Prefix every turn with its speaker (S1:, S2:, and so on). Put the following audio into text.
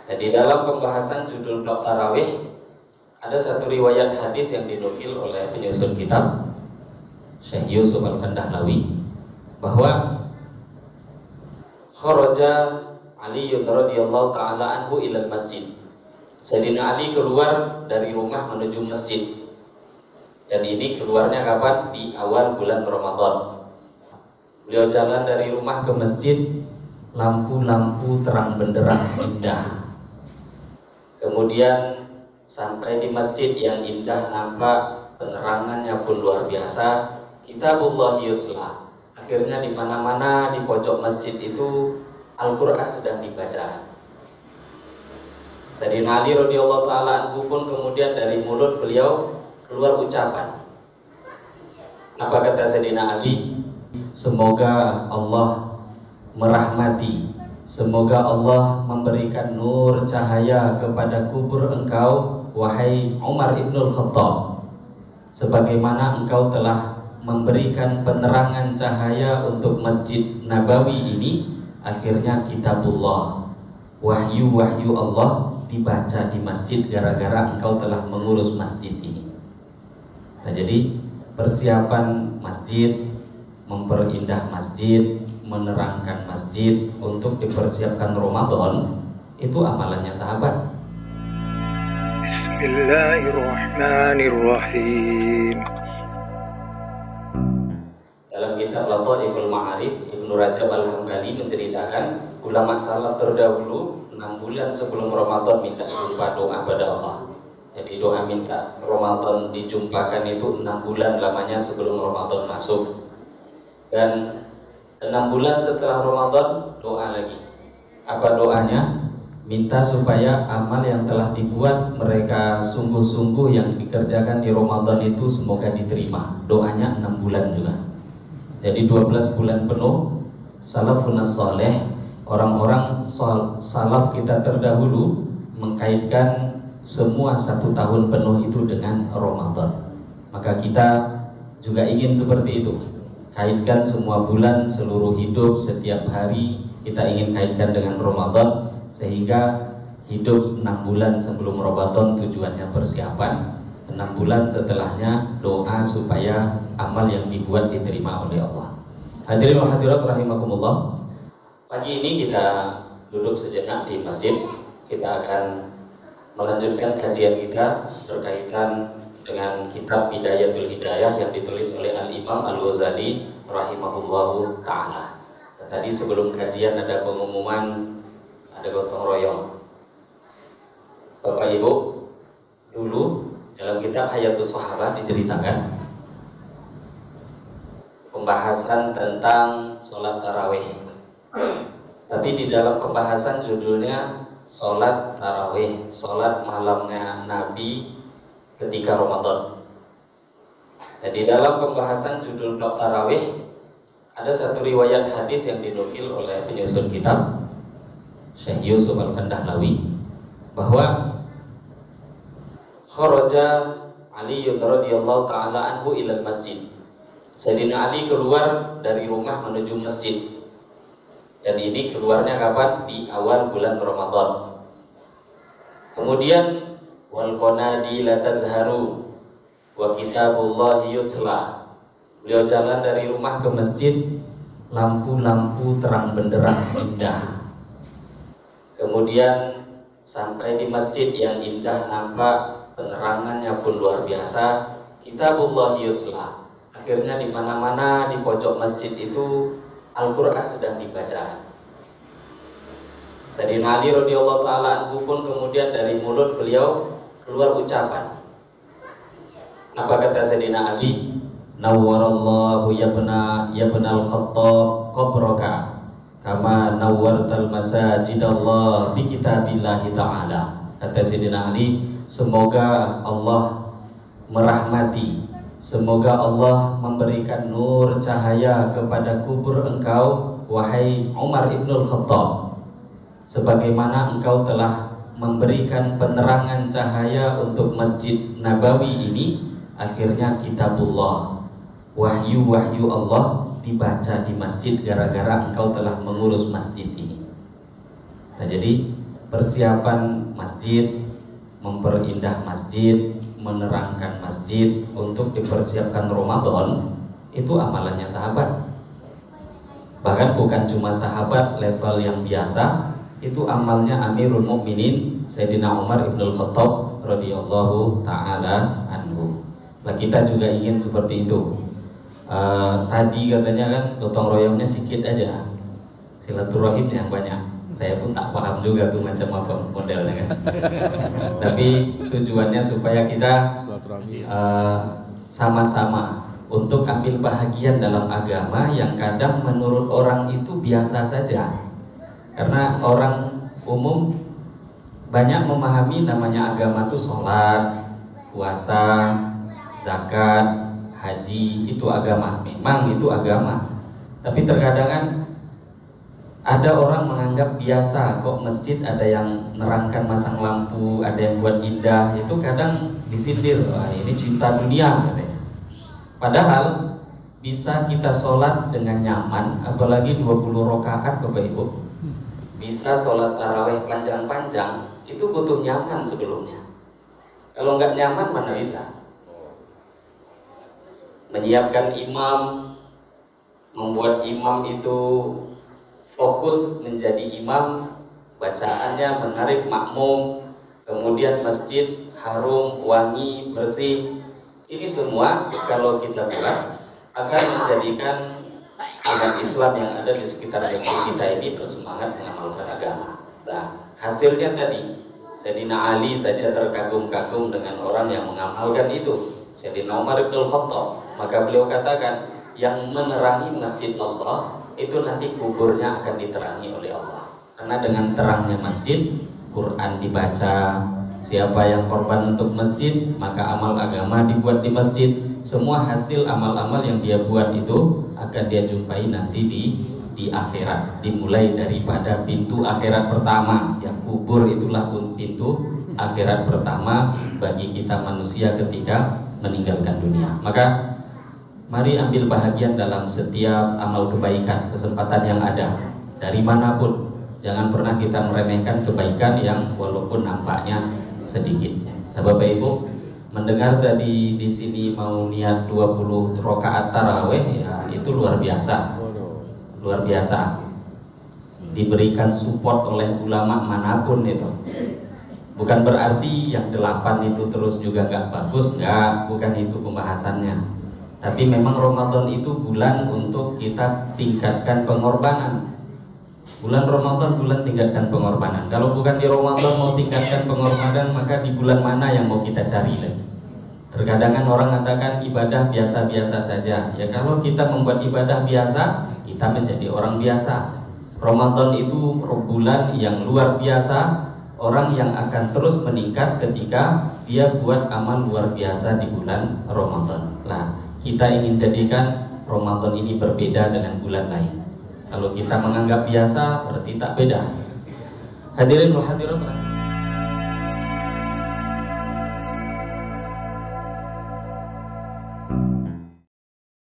S1: Jadi dalam pembahasan judul bab tarawih ada satu riwayat hadis yang dinukil oleh penyusun kitab Syekh Yusuf Al-Kandahlawi bahwa kharaja Ali radhiyallahu taala anhu ila masjid. Sayyidina Ali keluar dari rumah menuju masjid. Dan ini keluarnya kapan? Di awal bulan Ramadan. Beliau jalan dari rumah ke masjid, lampu-lampu terang benderang indah. Kemudian sampai di masjid yang indah, nampak penerangannya pun luar biasa. Kitabullah yutla. Akhirnya di mana-mana di pojok masjid itu Al-Quran sedang dibaca. Sayyidina Ali radhiyallahu taala anhu pun kemudian dari mulut beliau keluar ucapan. Apa kata Sayyidina Ali? Semoga Allah merahmati, semoga Allah memberikan nur cahaya kepada kubur engkau, wahai Umar ibnul Khattab, sebagaimana engkau telah memberikan penerangan cahaya untuk Masjid Nabawi ini. Akhirnya kitabullah, wahyu-wahyu Allah dibaca di masjid gara-gara engkau telah mengurus masjid ini. Nah, jadi persiapan masjid, memperindah masjid, menerangkan masjid untuk dipersiapkan Ramadan, itu amalannya sahabat. Bismillahirrahmanirrahim. Dalam kitab Lataiful Ma'arif, Ibnu Rajab Al-Hambali menceritakan ulama salaf terdahulu 6 bulan sebelum Ramadan minta jumpa doa pada Allah. Jadi doa minta Ramadan dijumpakan itu 6 bulan lamanya sebelum Ramadan masuk. Dan 6 bulan setelah Ramadan doa lagi. Apa doanya? Minta supaya amal yang telah dibuat mereka sungguh-sungguh yang dikerjakan di Ramadan itu semoga diterima. Doanya 6 bulan juga. Jadi 12 bulan penuh salafun saleh, orang-orang salaf kita terdahulu mengkaitkan semua 1 tahun penuh itu dengan Ramadan. Maka kita juga ingin seperti itu. Kaitkan semua bulan, seluruh hidup, setiap hari kita ingin kaitkan dengan Ramadan, sehingga hidup 6 bulan sebelum Ramadan tujuannya persiapan, 6 bulan setelahnya doa supaya amal yang dibuat diterima oleh Allah. Hadirin wa hadirat rahimakumullah. Pagi ini kita duduk sejenak di masjid. Kita akan melanjutkan kajian kita berkaitan dengan kitab Bidayatul Hidayah yang ditulis oleh Al-Imam Al-Ghazali rahimahullahu ta'ala. Tadi sebelum kajian ada pengumuman, ada gotong royong. Bapak Ibu, dulu dalam kitab Hayatus Sahabah diceritakan pembahasan tentang sholat tarawih. Tapi di dalam pembahasan judulnya sholat tarawih, sholat malamnya Nabi ketika Ramadan. Jadi dalam pembahasan judul bab tarawih ada satu riwayat hadis yang dinukil oleh penyusun kitab Syekh Yusuf Al-Kandahlawi bahwa kharaja Ali radhiyallahu taala anhu ila masjid. Sayyidina Ali keluar dari rumah menuju masjid. Dan ini keluarnya kapan? Di awal bulan Ramadan. Kemudian wal qanadi la tazharu wa kitabullahi yutla. Beliau jalan dari rumah ke masjid, lampu-lampu terang benderang indah. Kemudian sampai di masjid yang indah, nampak penerangannya pun luar biasa. Kitabullah yutla. Akhirnya di mana-mana di pojok masjid itu Al-Quran sedang dibaca. Sayyidina Ali radhiyallahu taala anhu pun kemudian dari mulut beliau keluar ucapan. Apa kata Sayyidina Ali? Nawwarallahu yabnal Khattab qabraka kama nawwartal masajidallah bi kitabillahi ta'ala. Kata Sayyidina Ali, semoga Allah merahmati, semoga Allah memberikan nur cahaya kepada kubur engkau, wahai Umar ibnul Khattab, sebagaimana engkau telah memberikan penerangan cahaya untuk Masjid Nabawi ini. Akhirnya kitabullah, wahyu-wahyu Allah dibaca di masjid gara-gara engkau telah mengurus masjid ini. Nah, jadi persiapan masjid, memperindah masjid, menerangkan masjid untuk dipersiapkan Ramadan, itu amalannya sahabat. Bahkan bukan cuma sahabat level yang biasa, itu amalnya Amirul Mukminin Sayyidina Umar ibn al-Khattab radhiyallahu taala anhu. Nah, kita juga ingin seperti itu. Tadi katanya kan gotong royongnya sedikit aja, silaturahim yang banyak. Saya pun tak paham juga tuh macam apa modelnya kan. Tapi tujuannya supaya kita sama-sama untuk ambil bahagian dalam agama yang kadang menurut orang itu biasa saja. Karena orang umum banyak memahami namanya agama itu sholat, puasa, zakat, haji, itu agama. Memang itu agama. Tapi terkadang kan ada orang menganggap biasa kok masjid ada yang nerangkan masang lampu, ada yang buat indah, itu kadang disindir, wah ini cinta dunia katanya. Padahal bisa kita sholat dengan nyaman, apalagi 20 rakaat Bapak Ibu. Bisa sholat taraweh panjang-panjang, itu butuh nyaman sebelumnya. Kalau nggak nyaman mana bisa? Menyiapkan imam, membuat imam itu fokus menjadi imam, bacaannya menarik makmum, kemudian masjid harum, wangi, bersih. Ini semua kalau kita buat akan menjadikan umat Islam yang ada di sekitar masjid kita ini bersemangat mengamalkan agama. Nah, hasilnya tadi Sayyidina Ali saja terkagum-kagum dengan orang yang mengamalkan itu, Sayyidina Umar ibn al-Khattab. Maka beliau katakan, yang menerangi masjid Allah itu nanti kuburnya akan diterangi oleh Allah. Karena dengan terangnya masjid, Quran dibaca. Siapa yang korban untuk masjid, maka amal agama dibuat di masjid. Semua hasil amal-amal yang dia buat itu akan dia jumpai nanti di akhirat. Dimulai daripada pintu akhirat pertama, yang kubur itulah pintu akhirat pertama bagi kita manusia ketika meninggalkan dunia. Maka mari ambil bahagian dalam setiap amal kebaikan, kesempatan yang ada dari manapun. Jangan pernah kita meremehkan kebaikan yang walaupun nampaknya sedikit. Nah, Bapak Ibu mendengar tadi di sini mau niat 20 rakaat taraweh, ya itu luar biasa. Luar biasa. Diberikan support oleh ulama manapun itu. Bukan berarti yang 8 itu terus juga gak bagus, enggak, bukan itu pembahasannya. Tapi memang Ramadan itu bulan untuk kita tingkatkan pengorbanan. Bulan Ramadan bulan tingkatkan pengorbanan. Kalau bukan di Ramadan mau tingkatkan pengorbanan, maka di bulan mana yang mau kita cari lagi? Terkadang kan orang katakan ibadah biasa-biasa saja. Ya kalau kita membuat ibadah biasa, kita menjadi orang biasa. Ramadan itu bulan yang luar biasa. Orang yang akan terus meningkat ketika dia buat amal luar biasa di bulan Ramadan. Nah, kita ingin jadikan Ramadan ini berbeda dengan bulan lain. Kalau kita menganggap biasa, berarti tak beda. Hadirin wal hadirat.